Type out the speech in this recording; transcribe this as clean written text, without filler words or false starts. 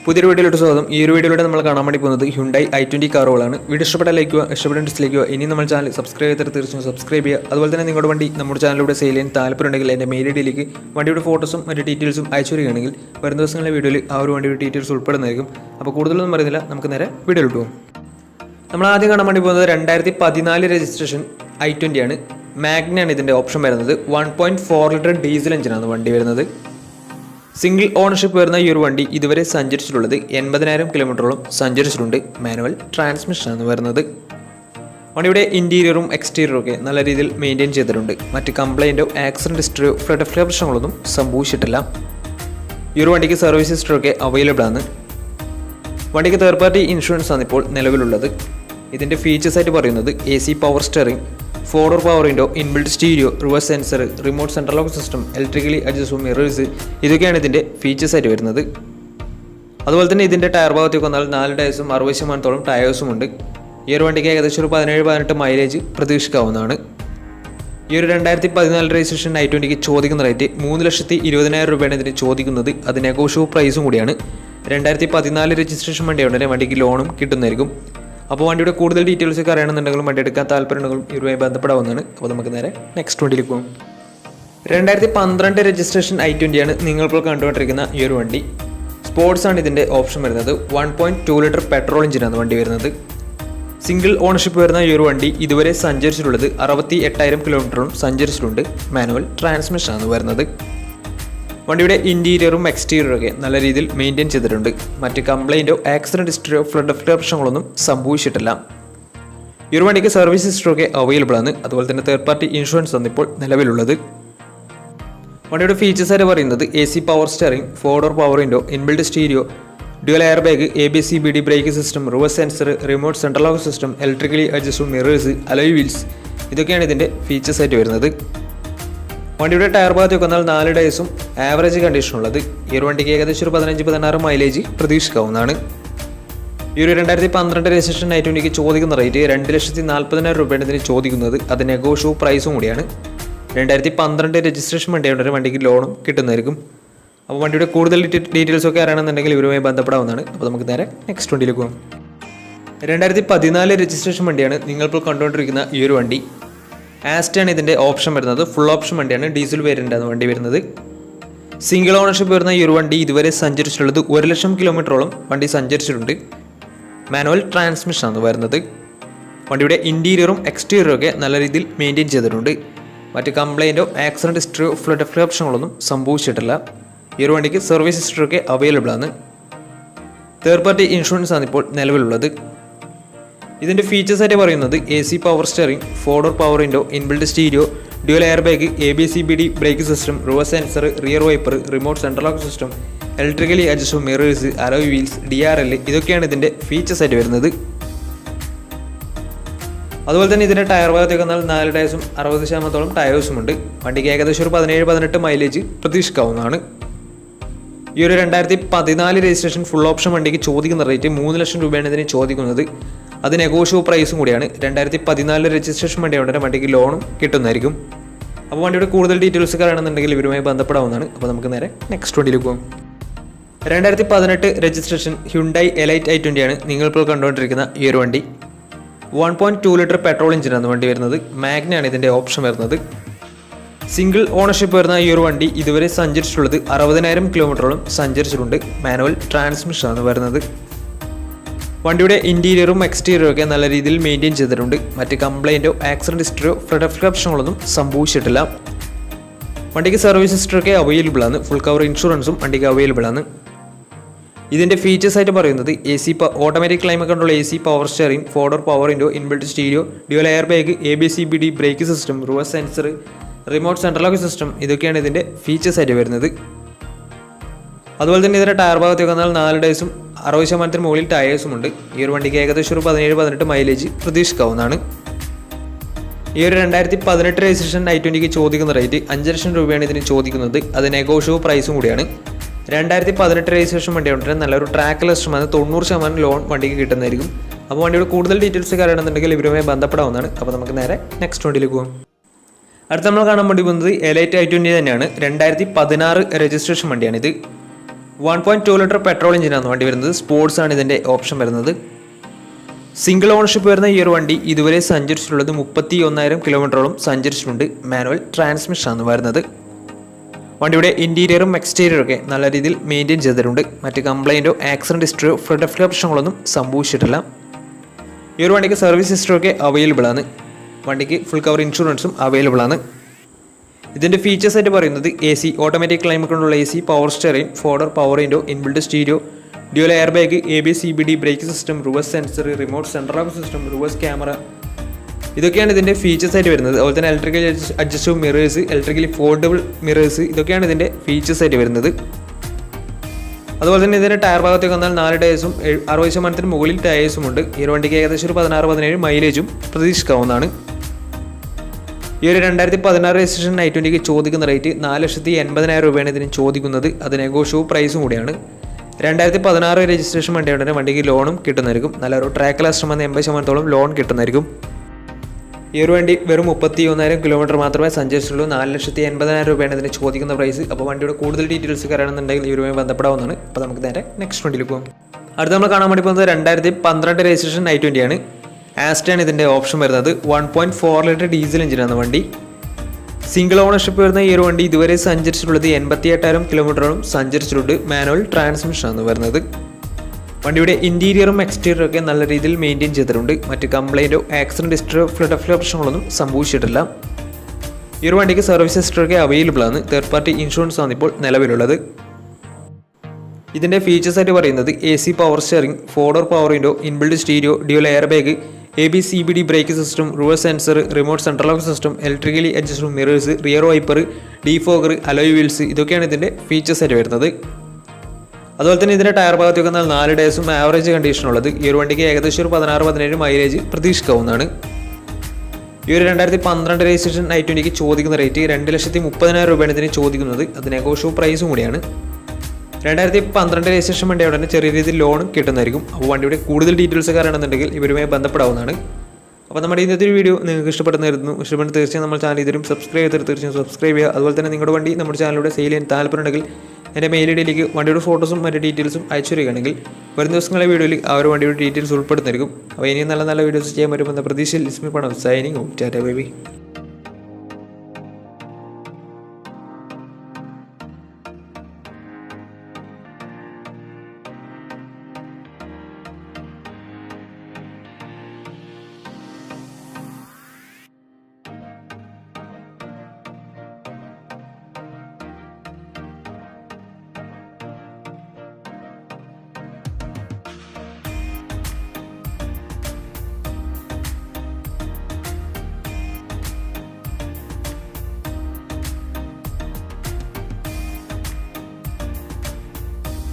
പുതിയൊരു വീഡിയോയിലോട്ട് സ്വാഗതം. ഈ ഒരു വീഡിയോയിലൂടെ നമ്മൾ കാണാൻ വേണ്ടി പോകുന്നത് ഹ്യുണ്ടായി i20 കാറുകളാണ്. വീഡിയോ ഇഷ്ടപ്പെട്ട ലൈക്ക് ചെയ്യുക, ഇഷ്ടപ്പെട്ട ഡിസ്ലൈക്ക് ചെയ്യുക. ഇനി നമ്മൾ ചാനൽ സബ്സ്ക്രൈബ് ചെയ്തിട്ട് തീർച്ചയായും സബ്സ്ക്രൈബ് ചെയ്യുക. അതുപോലെ തന്നെ നിങ്ങളുടെ വണ്ടി നമ്മുടെ ചാനലിലൂടെ സെയിൽ ചെയ്യാൻ താല്പര്യമുണ്ടെങ്കിൽ എൻ്റെ മെയിൽ ഐഡിയിലേക്ക് വണ്ടിയുടെ ഫോട്ടോസും മറ്റ് ഡീറ്റെയിൽസും അയച്ചു വരികയാണെങ്കിൽ വരും ദിവസങ്ങളിലെ വീഡിയോയിൽ ആ ഒരു വണ്ടിയുടെ ഡീറ്റെയിൽസ് ഉൾപ്പെടുന്നതായിരിക്കും. അപ്പോൾ കൂടുതലൊന്നും പറയുന്നില്ല, നമുക്ക് നേരെ വീഡിയോയിലോട്ട് പോകും. നമ്മൾ ആദ്യം കാണാൻ വേണ്ടി പോകുന്നത് 2014 രജിസ്ട്രേഷൻ i20 ആണ്. മാഗ്നയാണ് ഇതിൻ്റെ ഓപ്ഷൻ വരുന്നത്. 1.4 ലിറ്റർ ഡീസൽ എഞ്ചിനാണ് വണ്ടി വരുന്നത്. സിംഗിൾ ഓണർഷിപ്പ് വരുന്ന ഈ ഒരു വണ്ടി ഇതുവരെ സഞ്ചരിച്ചിട്ടുള്ളത് 80,000 കിലോമീറ്ററോളം സഞ്ചരിച്ചിട്ടുണ്ട്. മാനുവൽ ട്രാൻസ്മിഷനാണ് വരുന്നത്. വണ്ടിയുടെ ഇൻറ്റീരിയറും എക്സ്റ്റീരിയറും ഒക്കെ നല്ല രീതിയിൽ മെയിൻറ്റെയിൻ ചെയ്തിട്ടുണ്ട്. മറ്റ് കംപ്ലൈൻറ്റോ ആക്സിഡൻറ്റ് ഹിസ്റ്ററിയോ ഫ്ലഡ് പ്രശ്നങ്ങളൊന്നും സംഭവിച്ചിട്ടില്ല. ഈ ഒരു വണ്ടിക്ക് സർവീസ് ഹിസ്റ്ററി ഒക്കെ അവൈലബിൾ ആണ്. വണ്ടിക്ക് തേർഡ് പാർട്ടി ഇൻഷുറൻസ് ആണ് ഇപ്പോൾ നിലവിലുള്ളത്. ഇതിൻ്റെ ഫീച്ചേഴ്സ് ആയിട്ട് പറയുന്നത് AC power steering, 4-door power window, inbuilt stereo, reverse sensor, remote central lock system, electrically adjustable mirrors, ഇതൊക്കെയാണ് ഇതിൻ്റെ ഫീച്ചേഴ്സ് ആയിട്ട് വരുന്നത്. അതുപോലെ തന്നെ ഇതിൻ്റെ ടയർ ഭാഗത്തേക്ക് വന്നാൽ 4 ടയേഴ്സും 60% ടയേഴ്സും ഉണ്ട്. ഈ ഒരു വണ്ടിക്ക് ഏകദേശം ഒരു 17-18 മൈലേജ് പ്രതീക്ഷിക്കാവുന്നതാണ്. ഈ ഒരു 2014 രജിസ്ട്രേഷൻ i20ക്ക് ചോദിക്കുന്ന റേറ്റ് 3,20,000 രൂപയാണ് ഇതിന് ചോദിക്കുന്നത്. അത് നെഗോഷ്യബിൾ പ്രൈസും കൂടിയാണ്. 2014 രജിസ്ട്രേഷൻ വണ്ടിയുണ്ടെങ്കിൽ വണ്ടിക്ക് ലോണും കിട്ടുന്നതായിരിക്കും. അപ്പോൾ വണ്ടിയുടെ കൂടുതൽ ഡീറ്റെയിൽസ് ഒക്കെ അറിയണമെന്നുണ്ടെങ്കിലും വണ്ടി എടുക്കാൻ താല്പര്യമുണ്ടെങ്കിലും ഇവരുമായി ബന്ധപ്പെടാവുന്നതാണ്. അപ്പോൾ നമുക്ക് നേരെ നെക്സ്റ്റ് വണ്ടിയിലേക്ക് പോകും. 2012 രജിസ്ട്രേഷൻ i20 ആണ് നിങ്ങളിപ്പോൾ കണ്ടുകൊണ്ടിരിക്കുന്ന ഈ ഒരു വണ്ടി. സ്പോർട്സ് ആണ് ഇതിൻ്റെ ഓപ്ഷൻ വരുന്നത്. 1.2 ലിറ്റർ പെട്രോൾ എഞ്ചിനാണ് വണ്ടി വരുന്നത്. സിംഗിൾ ഓണർഷിപ്പ് വരുന്ന ഈ ഒരു വണ്ടി ഇതുവരെ സഞ്ചരിച്ചിട്ടുള്ളത് 68,000 കിലോമീറ്ററും സഞ്ചരിച്ചിട്ടുണ്ട്. മാനുവൽ ട്രാൻസ്മിഷനാണ് വരുന്നത്. വണ്ടിയുടെ ഇൻറ്റീരിയറും എക്സ്റ്റീരിയറും ഒക്കെ നല്ല രീതിയിൽ മെയിൻറ്റെയിൻ ചെയ്തിട്ടുണ്ട്. മറ്റ് കംപ്ലൈൻറ്റോ ആക്സിഡൻറ്റ് ഹിസ്റ്ററിയോ ഫ്ലഡ് പ്രശ്നങ്ങളൊന്നും സംഭവിച്ചിട്ടില്ല. ഈ ഒരു വണ്ടിക്ക് സർവീസ് ഹിസ്റ്ററി ഒക്കെ അവൈലബിൾ ആണ്. അതുപോലെ തന്നെ തേർഡ് പാർട്ടി ഇൻഷുറൻസ് ആണ് ഇപ്പോൾ നിലവിലുള്ളത്. വണ്ടിയുടെ ഫീച്ചേഴ്സ് ആയിട്ട് പറയുന്നത് AC power steering, 4-door power window, inbuilt stereo, dual air bag, ABCBD break system, reverse sensor, remote central lock system, electrically adjustable mirrors, alloy wheels, ഇതൊക്കെയാണ് ഇതിൻ്റെ ഫീച്ചേഴ്സ് ആയിട്ട് വരുന്നത്. വണ്ടിയുടെ ടയർ ഭാഗത്തേക്ക് വന്നാൽ 4 ടയേഴ്സും ആവറേജ് കണ്ടീഷനുള്ളത്. ഈ ഒരു വണ്ടിക്ക് ഏകദേശം ഒരു 15-16 മൈലേജ് പ്രതീക്ഷിക്കാവുന്നതാണ്. ഈ ഒരു 2012 രജിസ്ട്രേഷൻ i20ക്ക് ചോദിക്കുന്ന റേറ്റ് 2,40,000 രൂപയാണ് ഇതിന് ചോദിക്കുന്നത്. അത് നെഗോഷ്യബിൾ പ്രൈസും കൂടിയാണ്. 2012 രജിസ്ട്രേഷൻ വണ്ടിയുണ്ട്, വണ്ടിക്ക് ലോണും കിട്ടുന്നതായിരിക്കും. അപ്പോൾ വണ്ടിയുടെ കൂടുതൽ ഡീറ്റെയിൽസ് ഒക്കെ അറിയണമെന്നുണ്ടെങ്കിൽ ഇവരുമായി ബന്ധപ്പെടാവുന്നതാണ്. അപ്പോൾ നമുക്ക് നേരെ നെക്സ്റ്റ് വണ്ടിയിലേക്ക് പോകാം. 2014 രജിസ്ട്രേഷൻ വണ്ടിയാണ് നിങ്ങളിപ്പോൾ കണ്ടുകൊണ്ടിരിക്കുന്ന ഈ ഒരു വണ്ടി. ആസ്റ്റയാണ് ഇതിൻ്റെ ഓപ്ഷൻ വരുന്നത്. ഫുൾ ഓപ്ഷൻ വണ്ടിയാണ്. ഡീസൽ വേരിയൻ്റാണ് വണ്ടി വരുന്നത്. സിംഗിൾ ഓണർഷിപ്പ് വരുന്ന ഈ ഒരു വണ്ടി ഇതുവരെ സഞ്ചരിച്ചിട്ടുള്ളത് 1,00,000 കിലോമീറ്ററോളം വണ്ടി സഞ്ചരിച്ചിട്ടുണ്ട്. മാനുവൽ ട്രാൻസ്മിഷനാണ് വരുന്നത്. വണ്ടിയുടെ ഇൻറ്റീരിയറും എക്സ്റ്റീരിയറും ഒക്കെ നല്ല രീതിയിൽ മെയിൻറ്റെയിൻ ചെയ്തിട്ടുണ്ട്. മറ്റ് കംപ്ലൈൻറ്റോ ആക്സിഡൻറ്റ് ഹിസ്റ്ററിയോ ഫ്ലഡ് പ്രശ്നങ്ങളൊന്നും സംഭവിച്ചിട്ടില്ല. ഈ ഒരു വണ്ടിക്ക് സർവീസ് ഹിസ്റ്ററി ഒക്കെ അവൈലബിൾ ആണ്. തേർഡ് പാർട്ടി ഇൻഷുറൻസ് ആണ് ഇപ്പോൾ നിലവിലുള്ളത്. ഇതിൻ്റെ ഫീച്ചേഴ്സ് ആയിട്ട് പറയുന്നത് AC power steering, 4-door power window, inbuilt stereo, dual air bag, ABCBD break system, reverse sensor, rear wiper, remote central lock system, electrically adjustable mirrors, alloy wheels, DRL, ഇതൊക്കെയാണ് ഇതിൻ്റെ features ആയിട്ട് വരുന്നത്. അതുപോലെ തന്നെ ഇതിൻ്റെ ടയർ ഭാഗത്തേക്ക് വന്നാൽ 4 ടയേഴ്സും 60% ടയേഴ്സും ഉണ്ട്. വണ്ടിക്ക് ഏകദേശം ഒരു 17-18 മൈലേജ് പ്രതീക്ഷിക്കാവുന്നതാണ്. ഈ ഒരു 2014 രജിസ്ട്രേഷൻ ഫുൾ ഓപ്ഷൻ വണ്ടിക്ക് ചോദിക്കുന്ന റേറ്റ് 3,00,000 രൂപയാണ് ഇതിന് ചോദിക്കുന്നത്. അത് നെഗോഷ്യബിൾ പ്രൈസും കൂടിയാണ്. 2014 രജിസ്ട്രേഷൻ വണ്ടിയുണ്ടെങ്കിൽ വണ്ടിക്ക് ലോണും കിട്ടുന്നതായിരിക്കും. അപ്പോൾ വണ്ടിയുടെ കൂടുതൽ ഡീറ്റെയിൽസ് അറിയണമെന്നുണ്ടെങ്കിൽ ഇവരുമായി ബന്ധപ്പെടാവുന്നതാണ്. അപ്പോൾ നമുക്ക് നേരെ നെക്സ്റ്റ് വണ്ടിയിലേക്ക് പോകും. 2018 രജിസ്ട്രേഷൻ ഹ്യുണ്ടായി എലൈറ്റ് i20 ആണ് നിങ്ങളിപ്പോൾ കണ്ടുകൊണ്ടിരിക്കുന്ന ഈ ഒരു വണ്ടി. 1.2 ലിറ്റർ പെട്രോൾ എഞ്ചിനാണ് വണ്ടി വരുന്നത്. മാഗ്നയാണ് ഇതിൻ്റെ ഓപ്ഷൻ വരുന്നത്. സിംഗിൾ ഓണർഷിപ്പ് വരുന്ന ഈ ഒരു വണ്ടി ഇതുവരെ സഞ്ചരിച്ചിട്ടുള്ളത് 60,000 കിലോമീറ്ററോളം സഞ്ചരിച്ചിട്ടുണ്ട്. മാനുവൽ ട്രാൻസ്മിഷനാണ് വരുന്നത്. വണ്ടിയുടെ ഇൻറ്റീരിയറും എക്സ്റ്റീരിയറും ഒക്കെ നല്ല രീതിയിൽ മെയിൻറ്റെയിൻ ചെയ്തിട്ടുണ്ട്. മറ്റ് കംപ്ലൈൻറ്റോ ആക്സിഡൻറ്റ് ഹിസ്റ്ററിയോ ഫ്ലഡ് പ്രശ്നങ്ങളൊന്നും സംഭവിച്ചിട്ടില്ല. വണ്ടിക്ക് സർവീസ് ഹിസ്റ്ററി ഒക്കെ അവൈലബിൾ ആണ്. ഫുൾ കവർ ഇൻഷുറൻസും വണ്ടിക്ക് അവൈലബിൾ ആണ്. ഇതിൻ്റെ ഫീച്ചേഴ്സ് ആയിട്ട് പറയുന്നത് automatic climate control, AC power steering, 4-door power window, inbuilt stereo, dual air bag, ABCBD break system, reverse sensor, remote central lock system, ഇതൊക്കെയാണ് ഇതിൻ്റെ ഫീച്ചേഴ്സ് ആയിട്ട് വരുന്നത്. അതുപോലെ തന്നെ ഇതിൻ്റെ ടയർ ഭാഗത്തേക്ക് വന്നാൽ 4 ടയേഴ്സും 60% മുകളിൽ ടയേഴ്സും ഉണ്ട്. ഈ ഒരു വണ്ടിക്ക് ഏകദേശം ഒരു 17-18 മൈലേജ് പ്രതീക്ഷിക്കാവുന്നതാണ്. ഈ ഒരു 2018 രജിസ്ട്രേഷൻ i20ക്ക് ചോദിക്കുന്ന റേറ്റ് 5,00,000 രൂപയാണ് ഇതിന് ചോദിക്കുന്നത്. അത് നെഗോഷ്യബിൾ പ്രൈസും കൂടിയാണ്. 2018 രജിസ്ട്രേഷൻ വണ്ടിയുണ്ടെങ്കിൽ നല്ലൊരു ട്രാക്ക് ലക്ഷമാണ്. 90% ലോൺ വണ്ടിക്ക് കിട്ടുന്നതായിരിക്കും. അപ്പോൾ വണ്ടിയുടെ കൂടുതൽ ഡീറ്റെയിൽസ് അറിയണമെന്നുണ്ടെങ്കിൽ ഇവരുമായി ബന്ധപ്പെടാവുന്നതാണ്. അപ്പോൾ നമുക്ക് നേരെ നെക്സ്റ്റ് വണ്ടിയിലേക്ക് പോകാം. അടുത്ത നമ്മൾ കാണാൻ വേണ്ടി പോകുന്നത് എലൈറ്റ് i20 തന്നെയാണ്. 2016 രജിസ്ട്രേഷൻ വണ്ടിയാണിത്. 1.2 ലിറ്റർ പെട്രോൾ എഞ്ചിനാണ് വണ്ടി വരുന്നത്. സ്പോർട്സ് ആണ് ഇതിൻ്റെ ഓപ്ഷൻ വരുന്നത്. സിംഗിൾ ഓണർഷിപ്പ് വരുന്ന ഈ ഒരു വണ്ടി ഇതുവരെ സഞ്ചരിച്ചിട്ടുള്ളത് 31,000 കിലോമീറ്ററോളം സഞ്ചരിച്ചിട്ടുണ്ട്. മാനുവൽ ട്രാൻസ്മിഷനാണ് വരുന്നത്. വണ്ടിയുടെ ഇൻറ്റീരിയറും എക്സ്റ്റീരിയറും ഒക്കെ നല്ല രീതിയിൽ മെയിൻറ്റെയിൻ ചെയ്തിട്ടുണ്ട്. മറ്റ് കംപ്ലൈൻറ്റോ ആക്സിഡൻറ്റ് ഹിസ്റ്ററിയോ ഫ്ലഡ് പ്രശ്നങ്ങളൊന്നും സംഭവിച്ചിട്ടില്ല. ഈ ഒരു വണ്ടിക്ക് സർവീസ് ഹിസ്റ്ററി ഒക്കെ അവൈലബിൾ ആണ്. വണ്ടിക്ക് ഫുൾ കവർ ഇൻഷുറൻസും അവൈലബിൾ ആണ്. ഇതിൻ്റെ ഫീച്ചേഴ്സ് ആയിട്ട് പറയുന്നത് AC, ഓട്ടോമാറ്റിക് ക്ലൈമറ്റ് കൊണ്ടുള്ള AC, power steering, four door, power window, inbuilt stereo, dual air bag, ABS, CBD, brake system, reverse sensor, remote central lock system, reverse camera, ഇതൊക്കെയാണ് ഇതിൻ്റെ ഫീച്ചേഴ്സ് ആയിട്ട് വരുന്നത്. അതുപോലെ തന്നെ electrical adjustable mirrors, electrically foldable mirrors, ഇതൊക്കെയാണ് ഇതിൻ്റെ features ആയിട്ട് വരുന്നത്. അതുപോലെ തന്നെ ഇതിൻ്റെ ടയർ ഭാഗത്തേക്ക് വന്നാൽ 4 ടയേഴ്സും 60% മുകളിൽ ടയേഴ്സും ഉണ്ട്. ഈ ഒരു വണ്ടിക്ക് ഏകദേശം ഒരു 16-17 മൈലേജും പ്രതീക്ഷിക്കാവുന്നതാണ്. ഈ ഒരു 2016 രജിസ്ട്രേഷൻ i20ക്ക് ചോദിക്കുന്ന റേറ്റ് 4,80,000 രൂപയാണ് ഇതിന് ചോദിക്കുന്നത്. അത് നെഗോഷ്യബിൾ പ്രൈസും കൂടിയാണ്. 2016 രജിസ്ട്രേഷൻ വണ്ടിയുണ്ടെങ്കിൽ വണ്ടിക്ക് ലോണും കിട്ടുന്നതായിരിക്കും. നല്ലൊരു ട്രാക്ക് ലാസ്റ്റം വന്ന് 80% ലോൺ കിട്ടുന്നതായിരിക്കും. ഈ ഒരു വണ്ടി വെറും 31,000 കിലോമീറ്റർ മാത്രമേ സഞ്ചരിച്ചുള്ളൂ. 4,80,000 രൂപയാണ് ഇതിന് ചോദിക്കുന്ന പ്രൈസ്. അപ്പോൾ വണ്ടിയുടെ കൂടുതൽ ഡീറ്റെയിൽസ് അറിയണമെന്നുണ്ടെങ്കിൽ ഈ രൂപയും ബന്ധപ്പെടാവുന്നതാണ്. അപ്പോൾ നമുക്ക് നേരെ നെക്സ്റ്റ് വണ്ടിയിൽ പോകും. അടുത്ത നമ്മൾ കാണാൻ വേണ്ടി പോകുന്നത് 2012 രജിസ്ട്രേഷൻ i20 ആണ്. ആസ്റ്റയാണ് ഇതിൻ്റെ ഓപ്ഷൻ വരുന്നത്. 1.4 ലിറ്റർ ഡീസൽ എഞ്ചിനാണ് വണ്ടി. സിംഗിൾ ഓണർഷിപ്പ് വരുന്ന ഈ ഒരു വണ്ടി ഇതുവരെ സഞ്ചരിച്ചിട്ടുള്ളത് 88,000 കിലോമീറ്ററോളം സഞ്ചരിച്ചിട്ടുണ്ട്. മാനുവൽ ട്രാൻസ്മിഷനാണ് വരുന്നത്. വണ്ടിയുടെ ഇൻറ്റീരിയറും എക്സ്റ്റീരിയറും ഒക്കെ നല്ല രീതിയിൽ മെയിൻറ്റെയിൻ ചെയ്തിട്ടുണ്ട്. മറ്റ് കംപ്ലൈൻറ്റോ ആക്സിഡൻറ്റ് ഹിസ്റ്ററിയോ ഫ്ലഡ് പ്രശ്നങ്ങളൊന്നും സംഭവിച്ചിട്ടില്ല. ഈ ഒരു വണ്ടിക്ക് സർവീസ് ഹിസ്റ്ററി ഒക്കെ അവൈലബിൾ ആണ്. തേർഡ് പാർട്ടി ഇൻഷുറൻസ് ആണ് ഇപ്പോൾ നിലവിലുള്ളത്. ഇതിൻ്റെ ഫീച്ചേഴ്സ് ആയിട്ട് പറയുന്നത് AC, power steering, four door, power window, inbuilt stereo, dual air bag, ABS, CBD, brake system, reverse sensor, remote central lock system, electrically adjustable mirrors, rear wiper, defogger, alloy wheels, ഇതൊക്കെയാണ് ഇതിൻ്റെ features ആയിട്ട് വരുന്നത്. അതുപോലെ തന്നെ ഇതിൻ്റെ tyre ഭാഗത്തേക്ക് വന്നാൽ 4 ടയേഴ്സും average കണ്ടീഷനുള്ളത്. ഈ ഒരു വണ്ടിക്ക് ഏകദേശം ഒരു 16-17 മൈലേജ് പ്രതീക്ഷിക്കാവുന്നതാണ്. ഈ ഒരു 2012 രജിസ്ട്രേഷൻ i20ക്ക് ചോദിക്കുന്ന റേറ്റ് 2,30,000 രൂപയാണ് ഇതിന് ചോദിക്കുന്നത്. അത് നെഗോഷ്യബിൾ പ്രൈസും കൂടിയാണ്. 2012 രജിസ്ട്രേഷൻ വണ്ടി അവിടെ ചെറിയ രീതിയിൽ ലോണും കിട്ടുന്നതായിരിക്കും. അപ്പോൾ വണ്ടിയുടെ കൂടുതൽ ഡീറ്റെയിൽസ് അറിയണമെന്നുണ്ടെങ്കിൽ ഇവരുമായി ബന്ധപ്പെടാവുന്നതാണ്. അപ്പോൾ നമ്മുടെ ഇന്നത്തെ ഒരു വീഡിയോ നിങ്ങൾക്ക് ഇഷ്ടപ്പെടുന്നതായിരുന്നു. ഇഷ്ടപ്പെട്ട് തീർച്ചയായും നമ്മൾ ചാനൽ ഇതിലും സബ്സ്ക്രൈബ് ചെയ്തിട്ട് തീർച്ചയായും സബ്സ്ക്രൈബ് ചെയ്യുക. അതുപോലെ തന്നെ നിങ്ങളുടെ വണ്ടി നമ്മുടെ ചാനലിലൂടെ സെയിൽ ചെയ്യാൻ താല്പര്യമുണ്ടെങ്കിൽ എൻ്റെ മെയിൽ ഐഡിയിലേക്ക് വണ്ടിയുടെ ഫോട്ടോസും മറ്റ് ഡീറ്റെയിൽസും അയച്ചു തരികയാണെങ്കിൽ വരും ദിവസങ്ങളിലെ വീഡിയോയിൽ ആ ഒരു വണ്ടിയുടെ ഡീറ്റെയിൽസ് ഉൾപ്പെടുന്നതായിരിക്കും. അപ്പോൾ ഇനിയും നല്ല നല്ല വീഡിയോസ് ചെയ്യാൻ പറ്റുമെന്ന പ്രതീക്ഷയിൽ ഇസ്മി പണം സൈനിങ് ടാറ്റ ബൈ ബൈ.